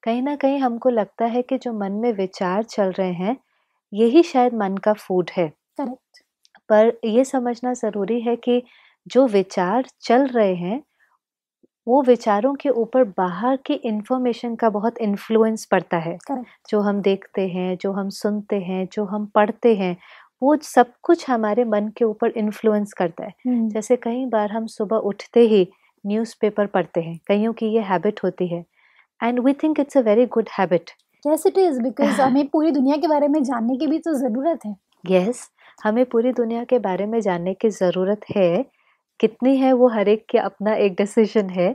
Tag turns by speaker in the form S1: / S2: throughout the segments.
S1: कहीं न कहीं हमको लगता है कि जो मन में विचार चल रहे हैं, यही शायद मन का फूड है।
S2: करेक्ट।
S1: पर ये समझना ज़रूरी है कि जो विचार चल रहे हैं, वो विचारों के ऊपर बाहर की इन्फॉर्मेशन का बहुत इन्फ्लुएंस पड़ता है।
S2: करेक्ट।
S1: जो हम देखते हैं, जो हम सुनते हैं, जो हम पढ़ते हैं, वो सब कुछ हमारे मन के ऊपर इन्फ्लुएंस करता है।
S2: हुँ।
S1: जैसे कई बार हम सुबह उठते ही न्यूज़पेपर पढ़ते हैं, कइयों की ये हैबिट होती है and we think it's a very good habit.
S2: Yes it is because हमें पूरी दुनिया के बारे में जानने की भी तो ज़रूरत है।
S1: यस, हमें पूरी दुनिया के बारे में जानने की ज़रूरत है। कितनी है वो हर एक के अपना एक डिसीजन है।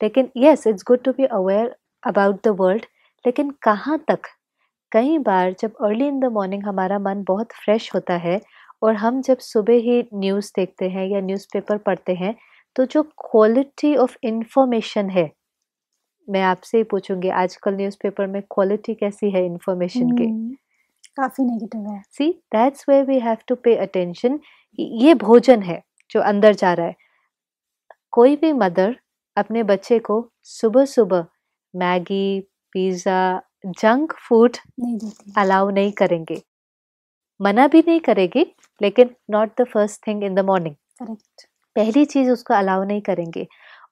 S1: लेकिन yes, it's good to be aware about the world. लेकिन कहाँ तक? कई बार जब अर्ली इन द मॉर्निंग हमारा मन बहुत फ्रेश होता है और हम जब सुबह ही न्यूज़ देखते हैं या न्यूज़पेपर पढ़ते हैं, तो जो क्वालिटी ऑफ इन्फॉर्मेशन है, मैं आपसे ही पूछूँगी आजकल न्यूज़पेपर में क्वालिटी कैसी है इन्फॉर्मेशन की?
S2: काफ़ी नेगेटिव है।
S1: See that's where we have to pay attention. ये भोजन है जो अंदर जा रहा है। कोई भी मदर अपने बच्चे को सुबह सुबह मैगी, पिज्ज़ा, जंक फूड
S2: नहीं देती।
S1: अलाउ नहीं करेंगे। मना भी नहीं करेगी, लेकिन not the first thing in the morning.
S2: Correct.
S1: पहली चीज़ उसको अलाउ नहीं करेंगे।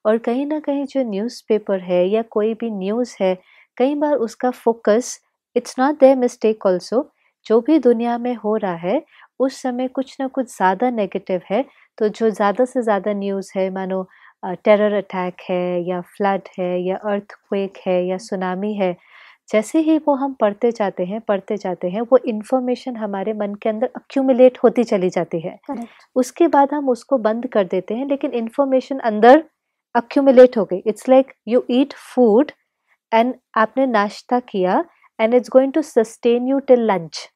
S1: और कहीं न कहीं जो न्यूज़पेपर है या कोई भी न्यूज़ है, कई बार उसका focus, it's not their mistake also, जो भी दुनिया में हो रहा है, उस समय कुछ न कुछ ज़्यादा नेगेटिव है, तो जो ज़्यादा से ज़्यादा न्यूज़ है, मानो टेरर अटैक है या फ्लड है या अर्थक्वेक है या सुनामी है, जैसे ही वो हम पढ़ते जाते हैं, वो इन्फॉर्मेशन हमारे मन के अंदर एक्यूमुलेट होती चली जाती है।
S2: करेक्ट।
S1: उसके बाद हम उसको बंद कर देते हैं, लेकिन इन्फॉर्मेशन अंदर एक्यूमुलेट हो गई। It's like you eat food and आपने नाश्ता किया and it's going to sustain you till lunch.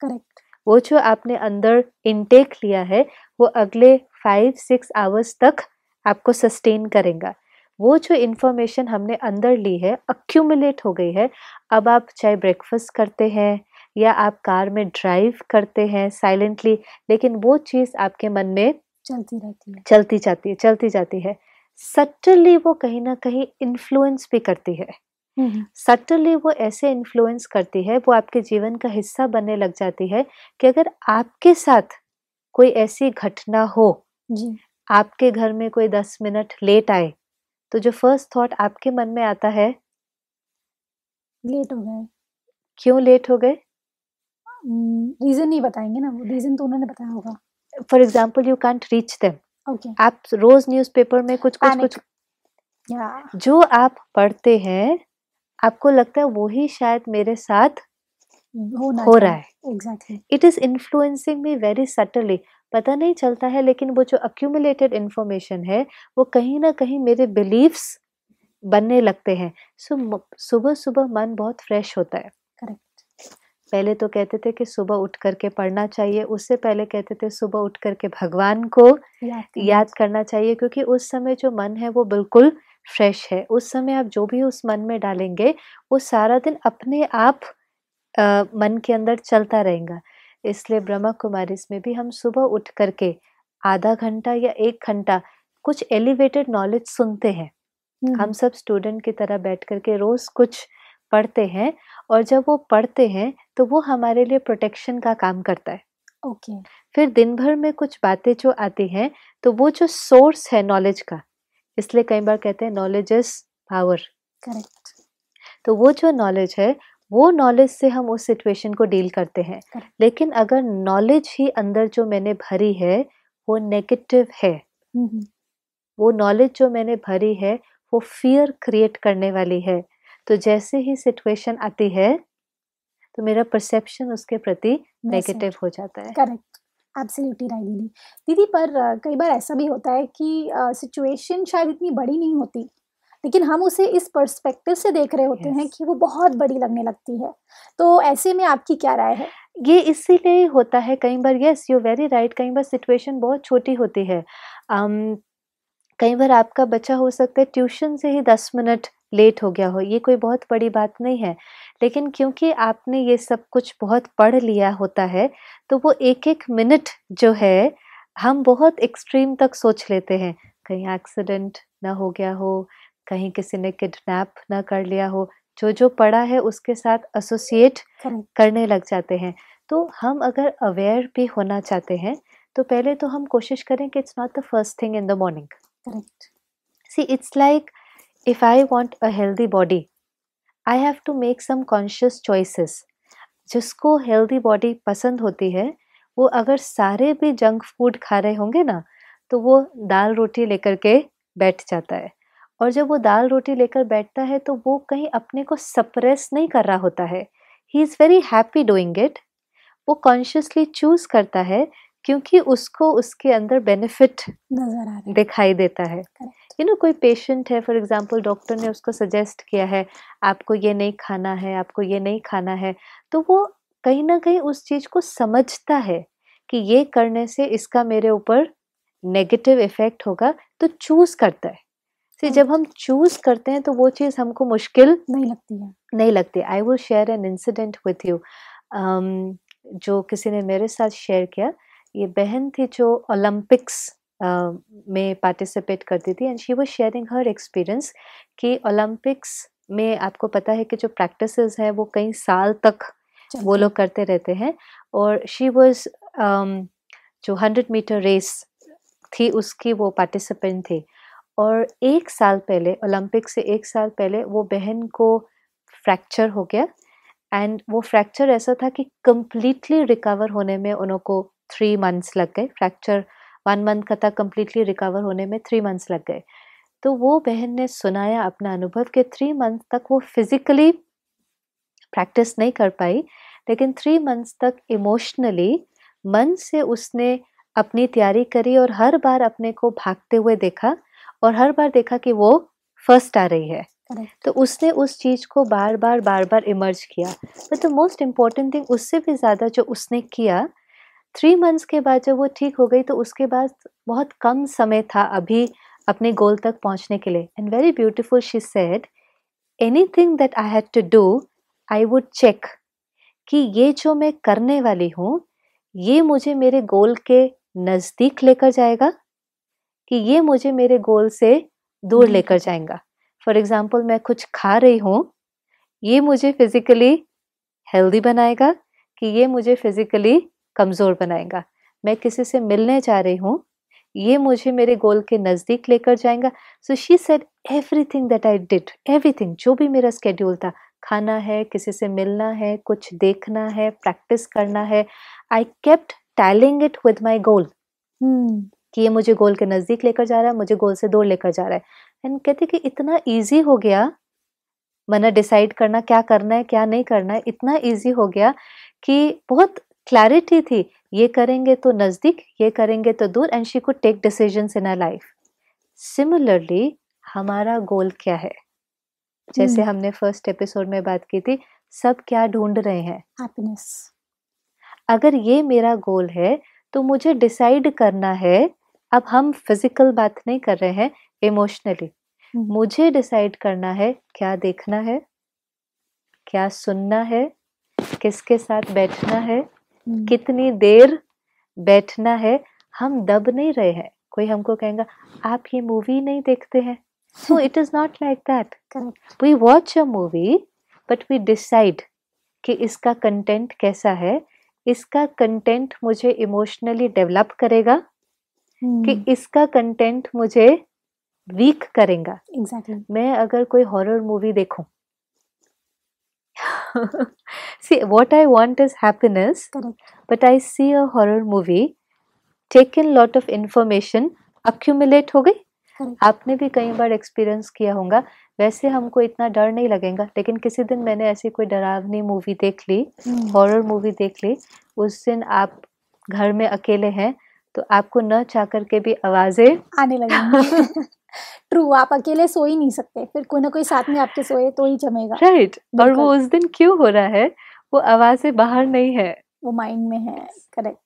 S2: Correct.
S1: वो जो आपने अंदर इनटेक लिया है, वो अगले 5-6 आवर्स तक आपको सस्टेन करेगा। वो जो इन्फॉर्मेशन हमने अंदर ली है, एक्यूमुलेट हो गई है। अब आप चाहे ब्रेकफास्ट करते हैं या आप कार में ड्राइव करते हैं साइलेंटली, लेकिन वो चीज़ आपके मन में
S2: चलती रहती है।
S1: चलती जाती है। सटली वो कहीं न कहीं इन्फ्लुएंस भी करती है।
S2: हुँ।
S1: सटली वो ऐसे इन्फ्लुएंस करती है, वो आपके जीवन का हिस्सा बनने लग जाती है कि अगर आपके साथ कोई ऐसी घटना हो,
S2: जी।
S1: आपके घर में कोई 10 मिनट लेट आए, तो जो फर्स्ट थॉट आपके मन में आता है,
S2: लेट हो गए।
S1: क्यों लेट हो गए?
S2: रीज़न नहीं बताएँगे ना, वो रीज़न तो उन्होंने बताया होगा।
S1: For example you can't reach them.
S2: Okay.
S1: आप रोज़ न्यूज़पेपर में कुछ-कुछ
S2: पैनिक। या
S1: जो आप पढ़ते हैं, आपको लगता है वही शायद मेरे साथ
S2: हो ना
S1: हो रहा
S2: जाए।
S1: है।
S2: Exactly.
S1: It is influencing me very subtly. पता नहीं चलता है, लेकिन वो जो एक्यूमुलेटेड इन्फॉर्मेशन है, वो कहीं न कहीं मेरे बिलीव्स बनने लगते हैं। सुबह-सुबह मन बहुत फ्रेश होता है।
S2: करेक्ट।
S1: पहले तो कहते थे कि सुबह उठ कर के पढ़ना चाहिए, उससे पहले कहते थे सुबह उठ कर के भगवान को
S2: याद करना
S1: याद करना चाहिए, क्योंकि उस समय जो मन है वो बिल्कुल फ्रेश है। उस समय आप जो भी उस मन में डालेंगे, वो सारा दिन अपने आप मन के अंदर चलता रहेगा। इसलिए ब्रह्मा कुमारीज़ में भी हम सुबह उठ कर के आधा घंटा या 1 घंटा कुछ एलिवेटेड नॉलेज सुनते हैं।
S2: हुँ,
S1: हम
S2: हुँ।
S1: सब स्टूडेंट की तरह बैठ कर के रोज़ कुछ पढ़ते हैं, और जब वो पढ़ते हैं, तो वो हमारे लिए प्रोटेक्शन का काम करता है।
S2: ओके।
S1: फिर दिन भर में कुछ बातें जो आती हैं, तो वो जो सोर्स है नॉलेज का, इसलिए कई बार कहते हैं नॉलेज इज़ पावर।
S2: करेक्ट।
S1: तो वो जो नॉलेज है, वो नॉलेज से हम उस सिचुएशन को डील करते हैं।
S2: करेक्ट।
S1: लेकिन अगर नॉलेज ही अंदर जो मैंने भरी है, वो नेगेटिव है,
S2: हुँ, हुँ।
S1: वो नॉलेज जो मैंने भरी है, वो फ़ियर क्रिएट करने वाली है, तो जैसे ही सिचुएशन आती है, तो मेरा परसेप्शन उसके प्रति
S2: वैसे
S1: नेगेटिव हो जाता है।
S2: करेक्ट। एब्सोल्युटली राइट दीदी। दीदी पर कई बार ऐसा भी होता है कि सिचुएशन शायद इतनी बड़ी नहीं होती, लेकिन हम उसे इस पर्सपेक्टिव से देख रहे होते हैं
S1: यस।
S2: कि वो बहुत बड़ी लगने लगती है। तो ऐसे में आपकी क्या राय है?
S1: ये इसीलिए ही होता है कई बार। Yes, you are very right, कई बार सिचुएशन बहुत छोटी होती है। कई बार आपका बच्चा हो सकता है ट्यूशन से ही 10 मिनट लेट हो गया हो, ये कोई बहुत बड़ी बात नहीं है। लेकिन क्योंकि आपने ये सब कुछ बहुत पढ़ लिया होता है, तो वो एक-एक मिनट जो है, हम बहुत एक्सट्रीम तक सोच लेते हैं। कहीं एक्सीडेंट ना हो गया हो, कहीं किसी ने किडनैप ना कर लिया हो, जो पढ़ा है उसके साथ एसोसिएट
S2: करेक्ट,
S1: करने लग जाते हैं। तो हम अगर अवेयर भी होना चाहते हैं, तो पहले तो हम कोशिश करें कि it's not the first thing in the morning.
S2: Correct.
S1: See it's like if I want a healthy body, I have to make some conscious choices. जिसको हेल्दी बॉडी पसंद होती है, वो अगर सारे भी जंक फूड खा रहे होंगे ना, तो वो दाल रोटी लेकर के बैठ जाता है। और जब वो दाल रोटी लेकर बैठता है, तो वो कहीं अपने को सप्रेस नहीं कर रहा होता है। He is very happy doing it. वो कॉन्शियसली चूज़ करता है, क्योंकि उसको उसके अंदर बेनिफिट
S2: नज़र आ रहा है।
S1: दिखाई देता है।
S2: करेक्ट,
S1: कोई पेशेंट है, फॉर एग्जांपल डॉक्टर ने उसको सजेस्ट किया है, आपको ये नहीं खाना है, आपको ये नहीं खाना है, तो वो कहीं न कहीं उस चीज़ को समझता है कि ये करने से इसका मेरे ऊपर नेगेटिव इफ़ेक्ट होगा, तो चूज़ करता है। जब
S2: राइट।
S1: हम चूज़ करते हैं, तो वो चीज़ हमको मुश्किल
S2: नहीं लगती है।
S1: नहीं लगती। I will share an incident with you. जो किसी ने मेरे साथ शेयर किया, ये बहन थी जो ओलंपिक्स में पार्टिसिपेट करती थी, and she was sharing her experience कि ओलंपिक्स में आपको पता है कि जो प्रैक्टिसेस हैं वो कई साल तक वो
S2: चलते हैं।
S1: लोग करते रहते हैं। और शी वाज जो 100 मीटर रेस थी, उसकी वो पार्टिसिपेंट थी। और 1 साल पहले, ओलंपिक से 1 साल पहले, वो बहन को फ्रैक्चर हो गया। एंड वो फ्रैक्चर ऐसा था कि कंप्लीटली रिकवर होने में उनको 3 मंथ्स लग गए। फ्रैक्चर 1 मंथ का था, कंप्लीटली रिकवर होने में 3 मंथ्स लग गए। तो वो बहन ने सुनाया अपना अनुभव कि 3 मंथ तक वो फिजिकली प्रैक्टिस नहीं कर पाई, लेकिन 3 मंथ्स तक इमोशनली मन से उसने अपनी तैयारी करी, और हर बार अपने को भागते हुए देखा, और हर बार देखा कि वो फर्स्ट आ रही है।
S2: करेक्ट,
S1: तो उसने उस चीज़ को बार-बार इमर्ज किया। But the most important thing, उससे भी ज़्यादा जो उसने किया, 3 मंथ्स के बाद जब वो ठीक हो गई, तो उसके बाद बहुत कम समय था अभी अपने गोल तक पहुँचने के लिए। And very beautiful she said, anything that I had to do, I would check कि ये जो मैं करने वाली हूँ, ये मुझे मेरे गोल के नज़दीक लेकर जाएगा, कि ये मुझे मेरे गोल से दूर लेकर जाएगा। फॉर एग्जाम्पल, मैं कुछ खा रही हूँ, ये मुझे फिजिकली हेल्दी बनाएगा, कि ये मुझे फिजिकली कमज़ोर बनाएगा। मैं किसी से मिलने जा रही हूँ, ये मुझे मेरे गोल के नज़दीक लेकर जाएगा। So she said everything that I did, everything, जो भी मेरा स्केड्यूल था, खाना है, किसी से मिलना है, कुछ देखना है, प्रैक्टिस करना है, I kept telling it with my goal, कि ये मुझे गोल के नज़दीक लेकर जा रहा है, मुझे गोल से दूर लेकर जा रहा है। एंड कहते कि इतना ईज़ी हो गया, मैंने डिसाइड करना क्या करना है, क्या नहीं करना है, इतना ईज़ी हो गया कि बहुत क्लैरिटी थी, ये करेंगे तो नज़दीक, ये करेंगे तो दूर, and she could take decisions in her life. Similarly, हमारा गोल क्या है? जैसे हमने फर्स्ट एपिसोड में बात की थी, सब क्या ढूंढ रहे हैं?
S2: हैप्पीनेस।
S1: अगर ये मेरा गोल है, तो मुझे डिसाइड करना है। अब हम फिजिकल बात नहीं कर रहे हैं, इमोशनली मुझे डिसाइड करना है, क्या देखना है, क्या सुनना है, किसके साथ बैठना है, कितनी देर बैठना है। हम दब नहीं रहे हैं। कोई हमको कहेगा, आप ये मूवी नहीं देखते हैं। So it is not like that.
S2: Correct,
S1: We watch a movie, but we decide कि इसका कंटेंट कैसा है, इसका कंटेंट मुझे इमोशनली डेवलप करेगा, कि इसका कंटेंट मुझे वीक करेगा।
S2: एग्जैक्टली।
S1: मैं अगर कोई हॉरर मूवी देखूं, see what I want is happiness,
S2: correct,
S1: but I see a horror movie, taken lot of information, accumulate हो गई।
S2: करेक्ट।
S1: आपने भी कई बार एक्सपीरियंस किया होगा। वैसे हमको इतना डर नहीं लगेगा, लेकिन किसी दिन मैंने ऐसी कोई डरावनी मूवी देख ली, हॉरर मूवी देख ली, उस दिन आप घर में अकेले हैं, तो आपको न चाह कर के भी आवाजें
S2: आने लगेंगी। ट्रू, आप अकेले सो ही नहीं सकते, फिर कोई ना कोई साथ में आपके सोए तो ही जमेगा।
S1: राइट। और वो
S2: बिल्कुल।
S1: उस दिन क्यों हो रहा है, वो आवाजें बाहर नहीं है,
S2: वो माइंड में है। करेक्ट,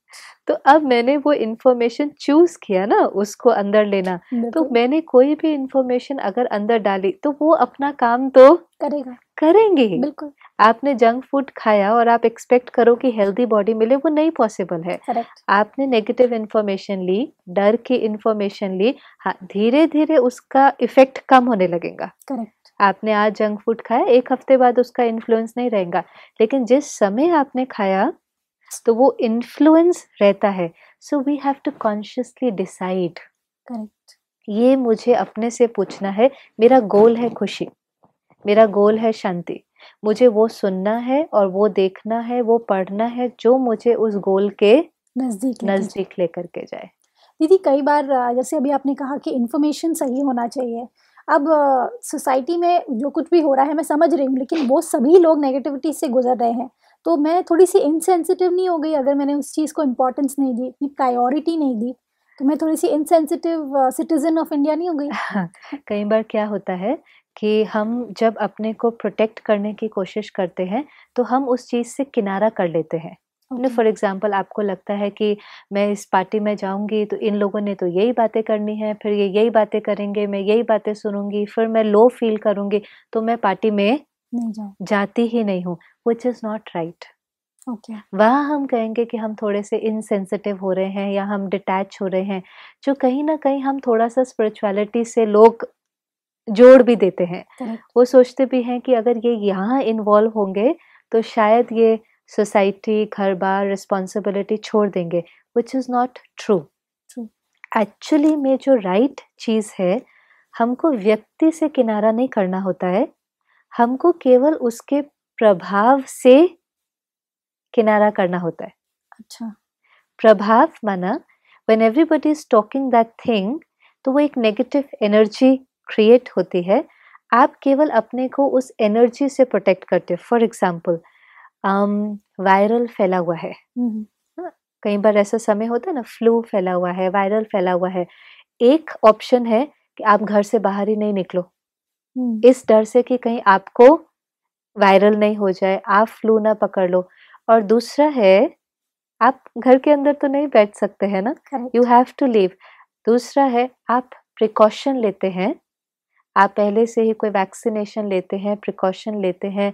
S1: तो अब मैंने वो इन्फॉर्मेशन चूज किया ना, उसको अंदर लेना। तो
S2: बिल्कुल
S1: मैंने कोई भी इन्फॉर्मेशन अगर अंदर डाली, तो वो अपना काम तो
S2: करेगा।
S1: करेंगे ही।
S2: बिल्कुल,
S1: आपने जंक फूड खाया और आप एक्सपेक्ट करो कि हेल्दी बॉडी मिले, वो नहीं पॉसिबल है।
S2: करेक्ट,
S1: आपने नेगेटिव इन्फॉर्मेशन ली, डर की इन्फॉर्मेशन ली, हाँ, धीरे-धीरे उसका इफ़ेक्ट कम होने लगेगा।
S2: करेक्ट,
S1: आपने आज जंक फूड खाया, 1 हफ्ते बाद उसका इन्फ्लुएंस नहीं रहेगा, लेकिन जिस समय आपने खाया, तो वो इन्फ्लुएंस रहता है। So we have to consciously decide,
S2: correct,
S1: ये मुझे अपने से पूछना है, मेरा गोल है खुशी, मेरा गोल है शांति। मुझे वो सुनना है और वो देखना है, वो पढ़ना है जो मुझे उस गोल के
S2: नज़दीक लेके जाए।
S1: नज़दीक लेकर के जाए।
S2: दीदी कई बार जैसे अभी आपने कहा कि इन्फॉर्मेशन सही होना चाहिए। अब सोसाइटी में जो कुछ भी हो रहा है मैं समझ रही हूँ, लेकिन वो सभी लोग नेगेटिविटी से गुज़र रहे हैं। तो मैं थोड़ी-सी इनसेंसिटिव नहीं हो गई अगर मैंने उस चीज़ को इम्पोर्टेंस नहीं दी, इतनी प्रायोरिटी नहीं दी, तो मैं थोड़ी-सी इनसेंसिटिव सिटिज़न ऑफ इंडिया नहीं हो गई?
S1: कई बार क्या होता है कि हम जब अपने को प्रोटेक्ट करने की कोशिश करते हैं, तो हम उस चीज़ से किनारा कर लेते हैं।
S2: ओके,
S1: फॉर एग्ज़ाम्पल आपको लगता है कि मैं इस पार्टी में जाऊँगी तो इन लोगों ने तो यही बातें करनी है, फिर ये यही बातें करेंगे, मैं यही बातें सुनूँगी, फिर मैं लो फ़ील करूँगी, तो मैं पार्टी में
S2: नहीं जाओ।
S1: जाती ही नहीं हूँ, which is not right.
S2: Okay,
S1: वहाँ हम कहेंगे कि हम थोड़े-से इनसेंसिटिव हो रहे हैं या हम डिटैच हो रहे हैं, जो कहीं न कहीं हम थोड़ा-सा स्पिरिचुअलिटी से लोग जोड़ भी देते हैं।
S2: करेक्ट,
S1: वो सोचते भी हैं कि अगर ये यहाँ इन्वॉल्व होंगे, तो शायद ये सोसाइटी, घर-बार, रिस्पॉन्सिबिलिटी छोड़ देंगे, which is not true.
S2: True,
S1: actually में जो राइट चीज़ है, हमको व्यक्ति से किनारा नहीं करना होता है, हमको केवल उसके प्रभाव से किनारा करना होता है।
S2: अच्छा,
S1: प्रभाव माना when everybody is talking that thing, तो वो एक नेगेटिव एनर्जी क्रिएट होती है। आप केवल अपने को उस एनर्जी से प्रोटेक्ट करते हो। फॉर एग्जाम्पल, वायरल फैला हुआ है।
S2: हुँ, हुँ,
S1: हाँ, कई बार ऐसा समय होता है ना, फ्लू फैला हुआ है, वायरल फैला हुआ है। एक ऑप्शन है कि आप घर से बाहर ही नहीं निकलो,
S2: हुँ,
S1: इस डर से कि कहीं आपको वायरल नहीं हो जाए, आप फ्लू ना पकड़ लो। और दूसरा है, आप घर के अंदर तो नहीं बैठ सकते हैं ना, you
S2: correct,
S1: have to leave. दूसरा है, आप प्रिकॉशन लेते हैं, आप पहले से ही कोई वैक्सीनेशन लेते हैं, प्रिकॉशन लेते हैं।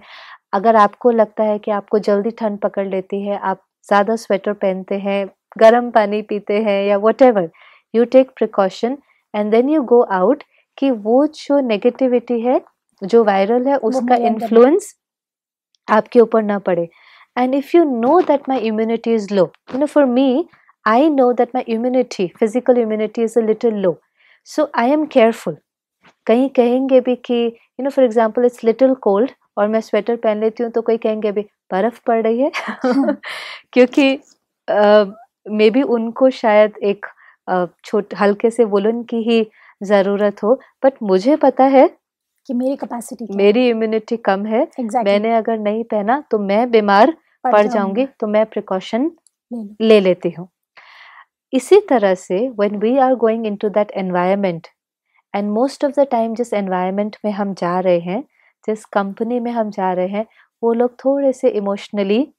S1: अगर आपको लगता है कि आपको जल्दी ठंड पकड़ लेती है, आप ज़्यादा स्वेटर पहनते हैं, गर्म पानी पीते हैं या whatever, you take precaution and then you go out, कि वो जो नेगेटिविटी है, जो वायरल है,
S2: वो
S1: उसका
S2: मेरे अंदर ना
S1: इन्फ्लुएंस आपके ऊपर ना पड़े। And if you know that my immunity is low, for me, I know that my immunity, physical immunity is a little low, so I am careful. कहीं कहेंगे भी कि for example it's little cold और मैं sweater पहन लेती हूँ, तो कोई कहेंगे भी बर्फ पड़ रही है। क्योंकि मे बी उनको शायद एक छोट हल्के से वुलन की ही जरूरत हो, बट मुझे पता है
S2: कि मेरी कैपेसिटी क्या है।
S1: मेरी इम्यूनिटी कम है,
S2: एग्ज़ैक्टली,
S1: मैंने अगर नहीं पहना तो मैं बीमार
S2: पड़
S1: पड़
S2: जाऊँगा,
S1: जाऊँगी, तो मैं प्रिकॉशन
S2: ले लो।
S1: ले लेती हूँ। इसी तरह से when we are going into that environment, and most of the time जिस एनवायरनमेंट में हम जा रहे हैं, जिस कंपनी में हम जा रहे हैं, वो लोग थोड़े से इमोशनली
S2: हुँ,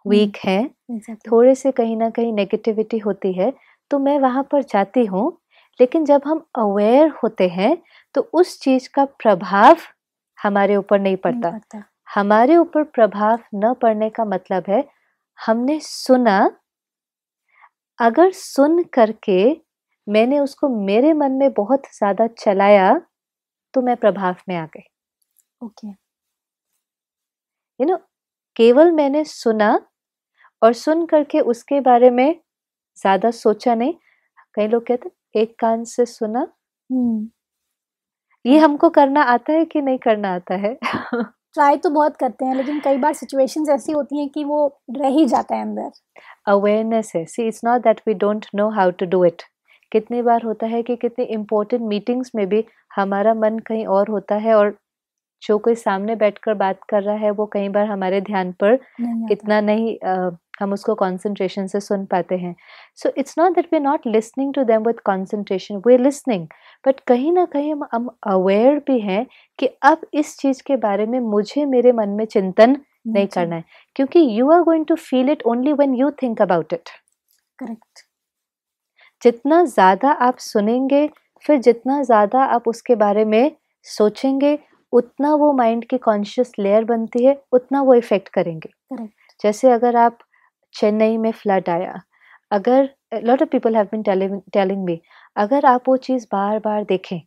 S1: वीक हैं,
S2: एग्ज़ैक्टली,
S1: थोड़े से कहीं न कहीं नेगेटिविटी होती है, तो मैं वहाँ पर जाती हूँ। लेकिन जब हम अवेयर होते हैं, तो उस चीज़ का प्रभाव हमारे ऊपर नहीं
S2: नहीं
S1: पड़ता।
S2: पड़ता।
S1: हमारे ऊपर प्रभाव न पड़ने का मतलब है, हमने सुना, अगर सुन करके मैंने उसको मेरे मन में बहुत ज़्यादा चलाया, तो मैं प्रभाव में आ गई।
S2: ओके,
S1: यू नो केवल मैंने सुना और सुन करके उसके बारे में ज़्यादा सोचा नहीं। कई लोग कहते हैं एक कान से सुना,
S2: हुँ,
S1: ये हमको करना आता है कि नहीं करना आता है?
S2: ट्राई तो बहुत करते हैं, लेकिन कई बार सिचुएशंस ऐसी होती हैं कि वो रह ही जाता है अंदर।
S1: अवेयरनेस है। See, it's not that we don't know how to do it. कितनी बार होता है कि कितनी इम्पोर्टेंट मीटिंग्स में भी हमारा मन कहीं और होता है, और जो कोई सामने बैठकर बात कर रहा है, वो कई बार हमारे ध्यान पर
S2: नहीं आता,
S1: इतना नहीं, हम उसको कंसंट्रेशन से सुन पाते हैं। So it's not that we are not listening to them with concentration, we are listening, but कहीं न कहीं हम अवेयर भी हैं कि अब इस चीज़ के बारे में मुझे मेरे मन में चिंतन
S2: नहीं
S1: नहीं
S2: चाहिए।
S1: करना है, क्योंकि you are going to feel it only when you think about it.
S2: Correct,
S1: जितना ज़्यादा आप सुनेंगे, फिर जितना ज़्यादा आप उसके बारे में सोचेंगे, उतना वो माइंड की कॉन्शियस लेयर बनती है, उतना वो इफ़ेक्ट करेंगे।
S2: करेक्ट।
S1: जैसे अगर आप चेन्नई में फ्लड आया, अगर lot of people have been telling me, अगर आप वो चीज़ बार-बार देखें,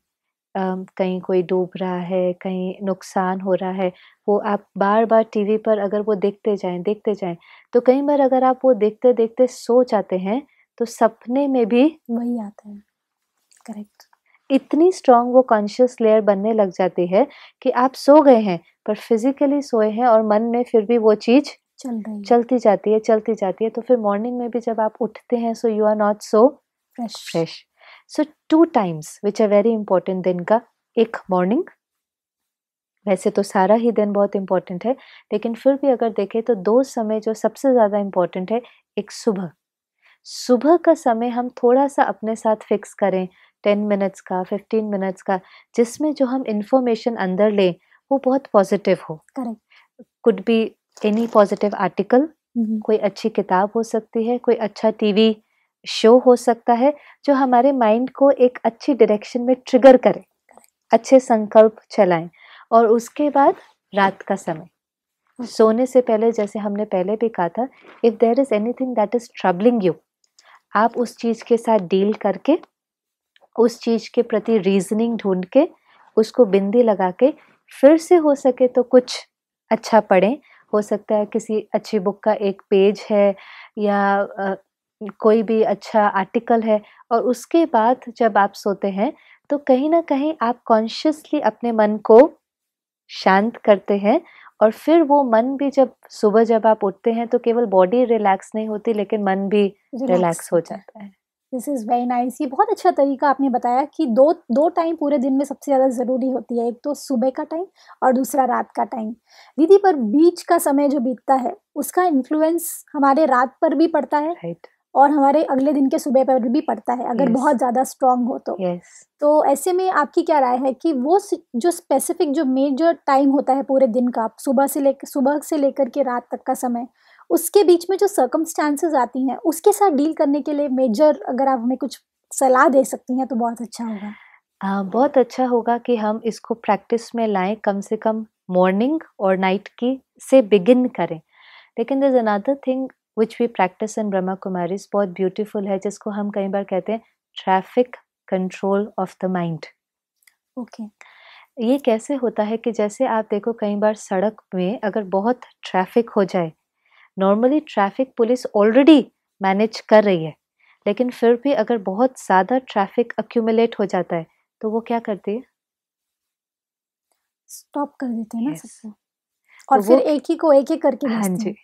S1: कहीं कोई डूब रहा है, कहीं नुकसान हो रहा है, वो आप बार-बार टीवी पर अगर वो देखते जाएँ, तो कई बार अगर आप वो देखते-देखते सो जाते हैं, तो सपने में भी
S2: वही आता है। करेक्ट।
S1: इतनी स्ट्रॉन्ग वो कॉन्शियस लेयर बनने लग जाती है कि आप सो गए हैं, पर फिज़िकली सोए हैं और मन में फिर भी वो चीज़
S2: चल रही है।
S1: चलती जाती है, तो फिर मॉर्निंग में भी जब आप उठते हैं, so you are not so
S2: fresh.
S1: Fresh. So 2 times which are very important दिन का, एक मॉर्निंग, वैसे तो सारा ही दिन बहुत इम्पोर्टेंट है, लेकिन फिर भी अगर देखें तो 2 समय जो सबसे ज़्यादा इम्पोर्टेंट है, एक सुबह। सुबह का समय हम थोड़ा-सा अपने साथ फिक्स करें, 10 मिनट्स का, 15 मिनट्स का, जिसमें जो हम इन्फॉर्मेशन अंदर लें, वो बहुत पॉज़िटिव हो।
S2: Correct.
S1: Could be any positive article,
S2: hmm.
S1: कोई अच्छी किताब हो सकती है, कोई अच्छा टीवी शो हो सकता है, जो हमारे माइंड को एक अच्छी डायरेक्शन में ट्रिगर करे, अच्छे संकल्प चलाएँ। और उसके बाद रात का समय, सोने से पहले जैसे हमने पहले भी कहा था, if there is anything that is troubling you, आप उस चीज़ के साथ डील करके, उस चीज़ के प्रति रीज़निंग ढूँढ के, उसको बिंदी लगा के, फिर से हो सके तो कुछ अच्छा पढ़ें। हो सकता है किसी अच्छी बुक का एक पेज है, या कोई भी अच्छा आर्टिकल है, और उसके बाद जब आप सोते हैं, तो कहीं न कहीं आप कॉन्शियसली अपने मन को शांत करते हैं, और फिर वो मन भी जब सुबह जब आप उठते हैं, तो केवल बॉडी रिलैक्स नहीं होती, लेकिन मन भी
S2: रिलैक्स
S1: रिलैक्स हो
S2: होता है।
S1: जाता है।
S2: This is very nice. ये बहुत अच्छा तरीका आपने बताया कि 2 टाइम पूरे दिन में सबसे ज़्यादा ज़रूरी होती है, एक तो सुबह का टाइम और दूसरा रात का टाइम। दीदी, पर बीच का समय जो बीतता है, उसका इन्फ्लुएंस हमारे रात पर भी पड़ता है
S1: राइट।
S2: और हमारे अगले दिन के सुबह पर भी पड़ता है, अगर
S1: यस,
S2: बहुत ज़्यादा स्ट्रॉन्ग हो तो।
S1: यस।
S2: तो ऐसे में आपकी क्या राय है कि वो जो स्पेसिफिक जो मेजर टाइम होता है पूरे दिन का, सुबह से लेकर के रात तक का समय, उसके बीच में जो सर्कमस्टांसेस आती हैं, उसके साथ डील करने के लिए मेजर अगर आप हमें कुछ सलाह दे सकती हैं तो बहुत अच्छा होगा।
S1: बहुत अच्छा होगा कि हम इसको प्रैक्टिस में लाएँ, कम से कम मॉर्निंग और नाइट की से बिगिन करें। लेकिन there is another thing which we practise in Brahma Kumaris, बहुत ब्यूटीफुल है, जिसको हम कई बार कहते हैं traffic control of the mind.
S2: Okay.
S1: ये कैसे होता है कि जैसे आप देखो, कई बार सड़क में अगर बहुत ट्रैफिक हो जाए, normally traffic police already manage कर रही है, लेकिन फिर भी अगर बहुत ज़्यादा ट्रैफिक अक्यूमुलेट हो जाता है, तो वो क्या करती है?
S2: स्टॉप कर देते हैं ना
S1: यस।
S2: सबको और
S1: तो
S2: फिर
S1: वो
S2: एक ही को एक-एक करके
S1: हाँ
S2: भेजते
S1: जी,
S2: हैं।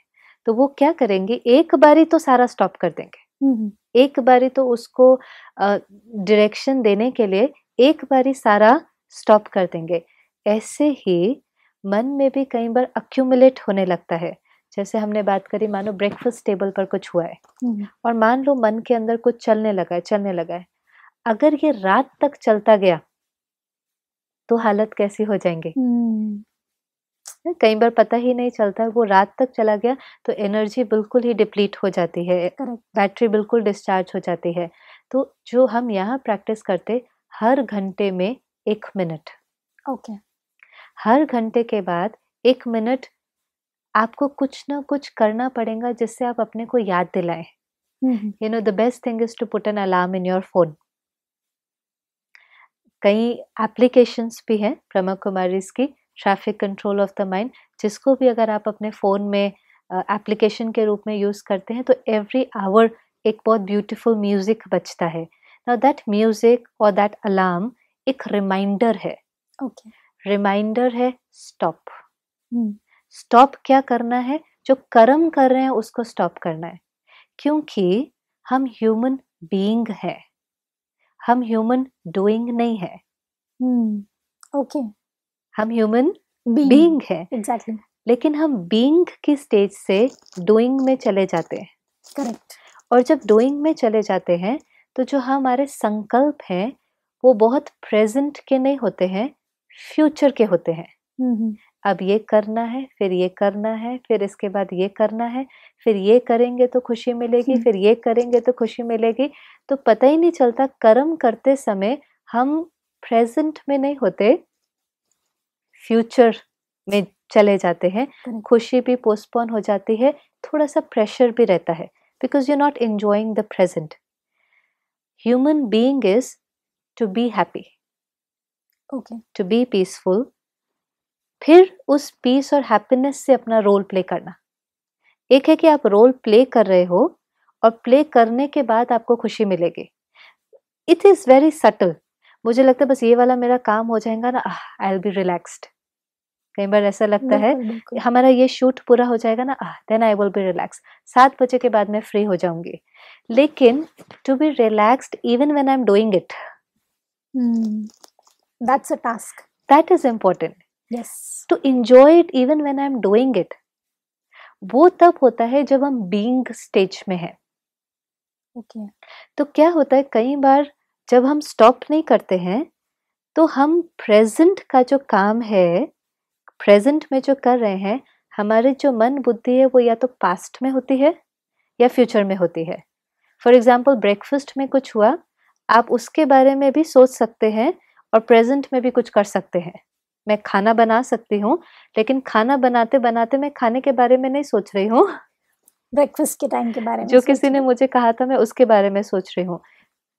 S1: तो वो क्या करेंगे, एक बारी तो सारा स्टॉप कर देंगे।
S2: हुँ, हुँ।
S1: एक बारी तो उसको डायरेक्शन देने के लिए एक बारी सारा स्टॉप कर देंगे। ऐसे ही मन में भी कई बार अक्यूमुलेट होने लगता है। जैसे हमने बात करी, मानो ब्रेकफ़ास्ट टेबल पर कुछ हुआ है,
S2: हुँ, हुँ।
S1: और मान लो मन के अंदर कुछ चलने लगा है। अगर ये रात तक चलता गया, तो हालत कैसी हो जाएँगी?
S2: हुँ,
S1: कई बार पता ही नहीं चलता है, वो रात तक चला गया, तो एनर्जी बिल्कुल ही डिप्लीट हो जाती है,
S2: करेक्ट।
S1: बैटरी बिल्कुल डिस्चार्ज हो जाती है। तो जो हम यहाँ प्रैक्टिस करते, हर घंटे में 1 मिनट,
S2: ओके।
S1: हर घंटे के बाद 1 मिनट आपको कुछ ना कुछ करना पड़ेगा, जिससे आप अपने को याद दिलाएँ।
S2: हुँ, हुँ।
S1: You know the best thing is to put an alarm in your phone. कई एप्लीकेशंस भी हैं ब्रह्मा कुमारीज़ की, traffic control of the mind, जिसको भी अगर आप अपने फ़ोन में एप्लीकेशन के रूप में यूज़ करते हैं, तो एवरी आवर एक बहुत ब्यूटीफुल म्यूज़िक बजता है। नाउ दैट म्यूज़िक और दैट अलार्म एक
S2: ओके।
S1: रिमाइंडर है स्टॉप।
S2: हुँ,
S1: स्टॉप क्या करना है? जो कर्म कर रहे हैं उसको स्टॉप करना है। क्योंकि हम ह्यूमन बीइंग हैं, हम ह्यूमन डूइंग नहीं है।
S2: हुँ। ओके।
S1: हम ह्यूमन
S2: बीइंग।
S1: बीइंग हैं,
S2: एग्ज़ैक्टली।
S1: लेकिन हम बीइंग की स्टेज से डूइंग में चले जाते हैं,
S2: करेक्ट।
S1: और जब डूइंग में चले जाते हैं, तो जो हमारे संकल्प हैं, वो बहुत प्रेज़ेंट के नहीं होते हैं, फ्यूचर के होते हैं।
S2: हुँ, हुँ।
S1: अब ये करना है, फिर ये करना है, फिर इसके बाद ये करना है, फिर ये करेंगे तो खुशी मिलेगी,
S2: हुँ,
S1: फिर ये करेंगे तो खुशी मिलेगी। तो पता ही नहीं चलता, कर्म करते समय हम प्रेज़ेंट में नहीं होते, फ्यूचर में चले जाते हैं,
S2: Correct.
S1: खुशी भी पोस्टपोन हो जाती है, थोड़ा सा प्रेशर भी रहता है, because you are not enjoying the present. Human being is to be happy,
S2: Okay.
S1: To be peaceful, फिर उस पीस और हैप्पीनेस से अपना रोल प्ले करना. एक है कि आप रोल प्ले कर रहे हो और प्ले करने के बाद आपको खुशी मिलेगी. It is very subtle. मुझे लगता है बस ये वाला मेरा काम हो जाएगा ना, आई विल बी रिलैक्स्ड. कई बार ऐसा लगता है
S2: बिल्कुल, बिल्कुल.
S1: हमारा ये शूट पूरा हो जाएगा ना, then I will be relax. 7 बजे के बाद मैं फ्री हो जाऊंगी. लेकिन to be relaxed even when I am doing it,
S2: That's a task.
S1: That is important.
S2: Yes.
S1: To enjoy it even when I am doing it, वो तब होता है जब हम बीइंग स्टेज में हैं.
S2: Okay.
S1: तो क्या होता है, कई बार जब हम स्टॉप नहीं करते हैं तो हम प्रेजेंट का जो काम है, प्रेजेंट में जो कर रहे हैं, हमारे जो मन बुद्धि है वो या तो पास्ट में होती है या फ्यूचर में होती है. फॉर एग्जाम्पल ब्रेकफास्ट में कुछ हुआ, आप उसके बारे में भी सोच सकते हैं और प्रेजेंट में भी कुछ कर सकते हैं. मैं खाना बना सकती हूँ, लेकिन खाना बनाते बनाते मैं खाने के बारे में नहीं सोच रही हूँ.
S2: ब्रेकफास्ट के टाइम के बारे में
S1: जो
S2: सोच
S1: किसी ने
S2: रही
S1: मुझे कहा था मैं उसके बारे में सोच रही हूँ.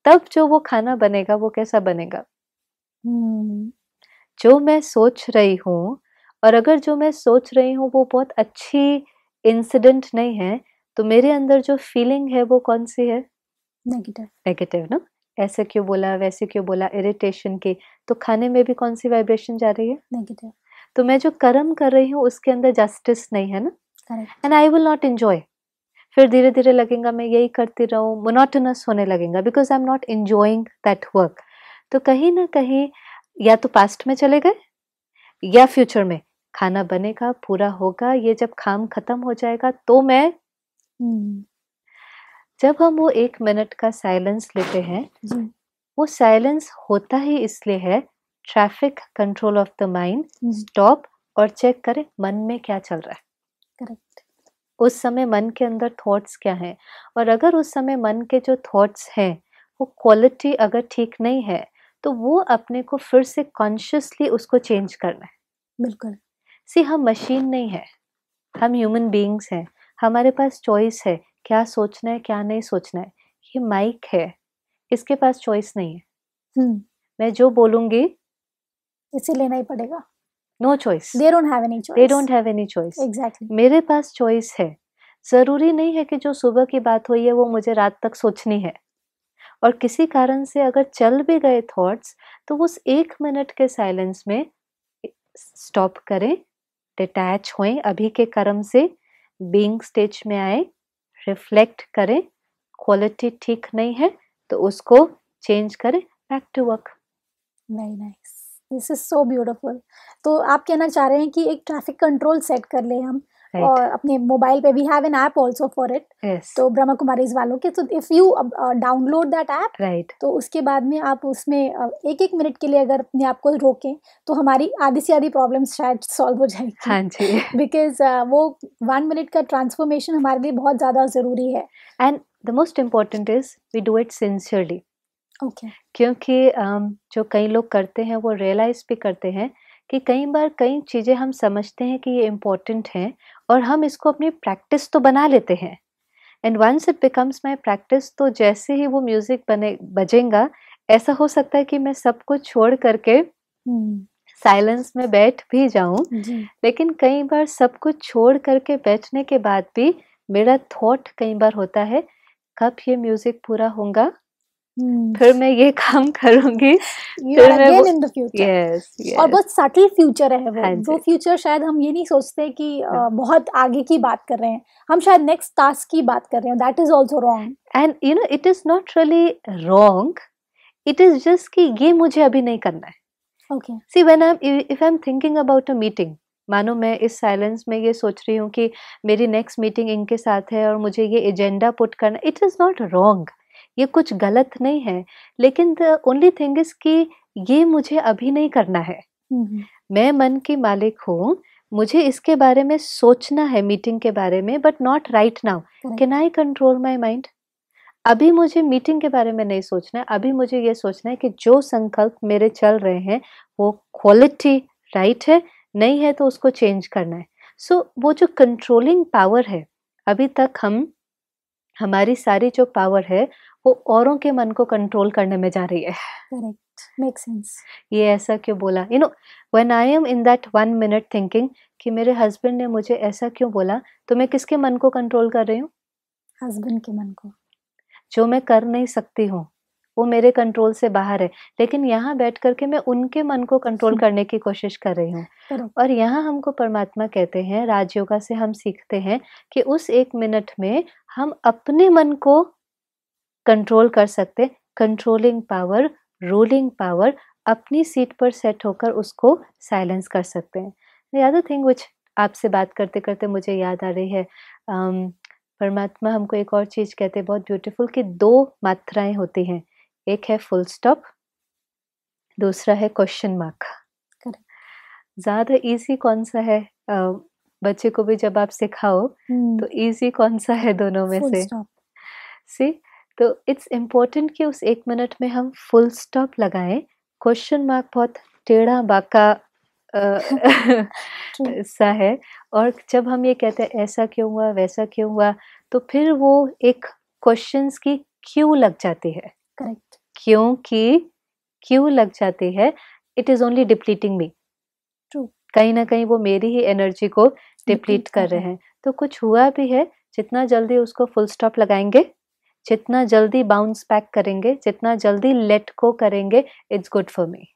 S1: तब जो वो खाना बनेगा वो कैसा बनेगा,
S2: हूँ.
S1: जो मैं सोच रही हूँ. और अगर जो मैं सोच रही हूँ वो बहुत अच्छी इंसिडेंट नहीं है, तो मेरे अंदर जो फीलिंग है वो कौन सी है,
S2: नेगेटिव.
S1: नेगेटिव ना. ऐसे क्यों बोला, वैसे क्यों बोला, इरिटेशन की. तो खाने में भी कौन सी वाइब्रेशन जा रही है,
S2: नेगेटिव.
S1: तो मैं जो कर्म कर रही हूँ उसके अंदर जस्टिस नहीं है ना,
S2: correct.
S1: And I will not enjoy. फिर धीरे धीरे लगेगा मैं यही करती रहूं, मोनोटोनस होने लगेगा, because I am not enjoying that work. तो कहीं ना कहीं या तो पास्ट में चले गए या फ्यूचर में. खाना बनेगा, पूरा होगा, ये जब काम खत्म हो जाएगा तो मैं.
S2: हम्म.
S1: जब हम वो 1 मिनट का साइलेंस लेते हैं,
S2: जी.
S1: वो साइलेंस होता ही इसलिए है, traffic control of the mind.
S2: Hmm.
S1: Stop और चेक करें मन में क्या चल रहा है.
S2: करेक्ट.
S1: उस समय मन के अंदर थॉट्स क्या हैं, और अगर उस समय मन के जो थॉट्स हैं वो क्वालिटी अगर ठीक नहीं है, तो वो अपने को फिर से कॉन्शियसली उसको चेंज करना है.
S2: बिल्कुल.
S1: सी हम मशीन नहीं है, हम ह्यूमन बीइंग्स हैं. हमारे पास चॉइस है क्या सोचना है क्या नहीं सोचना है. ये माइक है, इसके पास चॉइस नहीं है.
S2: हम्म.
S1: मैं जो बोलूंगी,
S2: इसे लेना ही पड़ेगा.
S1: No choice.
S2: They don't have any
S1: they
S2: choice.
S1: Don't have any choice.
S2: Exactly.
S1: मेरे पास चॉइस है. जरूरी नहीं है कि जो सुबह की बात हुई है वो मुझे रात तक सोचनी है. और किसी कारण से अगर चल भी गए थॉट्स, तो उस 1 मिनट के साइलेंस में स्टॉप करें, डिटैच होएं अभी के कर्म से, बीइंग स्टेज में आए, रिफ्लेक्ट करें. क्वालिटी ठीक नहीं है तो उसको चेंज करें, back to work.
S2: Very nice. This is so beautiful. तो आप कहना चाह रहे हैं कि एक ट्रैफिक कंट्रोल सेट कर ले हम,
S1: Right.
S2: और अपने मोबाइल पे we have an app also for it.
S1: Yes,
S2: तो ब्रह्मा कुमारीज वालों के, तो if you download that app,
S1: right.
S2: तो उसके बाद में आप उसमें एक एक मिनट के लिए अगर अपने आप को रोकें तो हमारी आधी से आधी प्रॉब्लम्स शायद सॉल्व हो जाएगी.
S1: हाँ जी.
S2: बिकॉज वो 1 मिनट का ट्रांसफॉर्मेशन हमारे लिए बहुत ज़्यादा ज़रूरी है.
S1: And the most important is we do it sincerely.
S2: Okay.
S1: क्योंकि जो कई लोग करते हैं वो रियलाइज भी करते हैं कि कई बार कई चीज़ें हम समझते हैं कि ये इम्पोर्टेंट हैं और हम इसको अपनी प्रैक्टिस तो बना लेते हैं. And once it becomes my practice, तो जैसे ही वो म्यूजिक बजेगा, ऐसा हो सकता है कि मैं सब कुछ छोड़ करके साइलेंस में बैठ भी जाऊं.
S2: जी.
S1: लेकिन कई बार सब कुछ छोड़ करके बैठने के बाद भी मेरा थॉट कई बार होता है, कब ये म्यूजिक पूरा होगा, फिर मैं ये काम करूंगी.
S2: You are again in the future.
S1: Yes,
S2: और बहुत सटल फ्यूचर है
S1: हाँ
S2: वो
S1: जी.
S2: फ्यूचर शायद हम ये नहीं सोचते कि बहुत आगे की बात कर रहे हैं, हम शायद नेक्स्ट टास्क की बात कर रहे हैं. That is also wrong.
S1: And you know it is not really wrong, it is just कि ये मुझे अभी नहीं करना है.
S2: Okay.
S1: See when if I am thinking about a meeting, मानो मैं इस साइलेंस में ये सोच रही हूँ कि मेरी नेक्स्ट मीटिंग इनके साथ है और मुझे ये एजेंडा पुट करना, इट इज नॉट रॉन्ग. ये कुछ गलत नहीं है, लेकिन द ओनली थिंग इज कि ये मुझे अभी नहीं करना है. मैं मन की मालिक हूँ, मुझे इसके बारे में सोचना है मीटिंग के बारे में, but not right now. Can I control my mind? अभी मुझे मीटिंग के बारे में नहीं सोचना है. अभी मुझे ये सोचना है कि जो संकल्प मेरे चल रहे हैं वो क्वालिटी राइट है, नहीं है तो उसको चेंज करना है। सो वो जो कंट्रोलिंग पावर है, अभी तक हमारी सारी जो पावर है वो औरों के मन को कंट्रोल करने में जा रही है।
S2: Correct, make sense.
S1: ये ऐसा क्यों बोला, when I M in that 1 minute thinking कि मेरे हस्बैंड ने मुझे ऐसा क्यों बोला, तो मैं किसके मन को कंट्रोल कर रही हूँ?
S2: हस्बैंड के मन को।
S1: जो मैं कर नहीं सकती हूँ, वो मेरे कंट्रोल से बाहर है, लेकिन यहाँ बैठ कर के मैं उनके मन को कंट्रोल करने की कोशिश कर रही हूँ।
S2: करेक्ट।
S1: और यहाँ हमको परमात्मा कहते हैं, राजयोगा से हम सीखते हैं कि उस 1 मिनट में हम अपने मन को कंट्रोल कर सकते हैं। कंट्रोलिंग पावर, रूलिंग पावर, अपनी सीट पर सेट होकर उसको साइलेंस कर सकते हैं। द अदर थिंग व्हिच आपसे बात करते-करते मुझे याद आ रही है, परमात्मा हमको एक और चीज़ कहते हैं बहुत ब्यूटीफुल, कि 2 मात्राएँ होती हैं। एक है फुल स्टॉप, दूसरा है क्वेश्चन मार्क।
S2: करेक्ट।
S1: ज़्यादा ईज़ी कौन-सा है? बच्चे को भी जब आप सिखाओ तो ईज़ी कौन-सा है दोनों में
S2: फुल
S1: से?
S2: स्टॉप।
S1: सी, तो इट्स इम्पोर्टेंट कि उस 1 मिनट में हम फुल स्टॉप लगाएँ। क्वेश्चन मार्क बहुत टेढ़ा-बाँका अ,
S2: ट्रू।
S1: सा है, और जब हम ये कहते हैं ऐसा क्यों हुआ, वैसा क्यों हुआ, तो फिर वो एक क्वेश्चंस की क्यू लग जाती है।
S2: करेक्ट।
S1: क्योंकि क्यू लग जाती है, it is only depleting me.
S2: True.
S1: कहीं न कहीं वो मेरी ही एनर्जी को डिप्लीट
S2: डिप्लीट
S1: कर
S2: कर
S1: रहे
S2: रहे हैं।
S1: हैं। तो कुछ हुआ भी है, जितना जल्दी उसको फुल स्टॉप लगाएँगे, जितना जल्दी बाउंस बैक करेंगे, जितना जल्दी लेट गो करेंगे, इट्स गुड फॉर मी।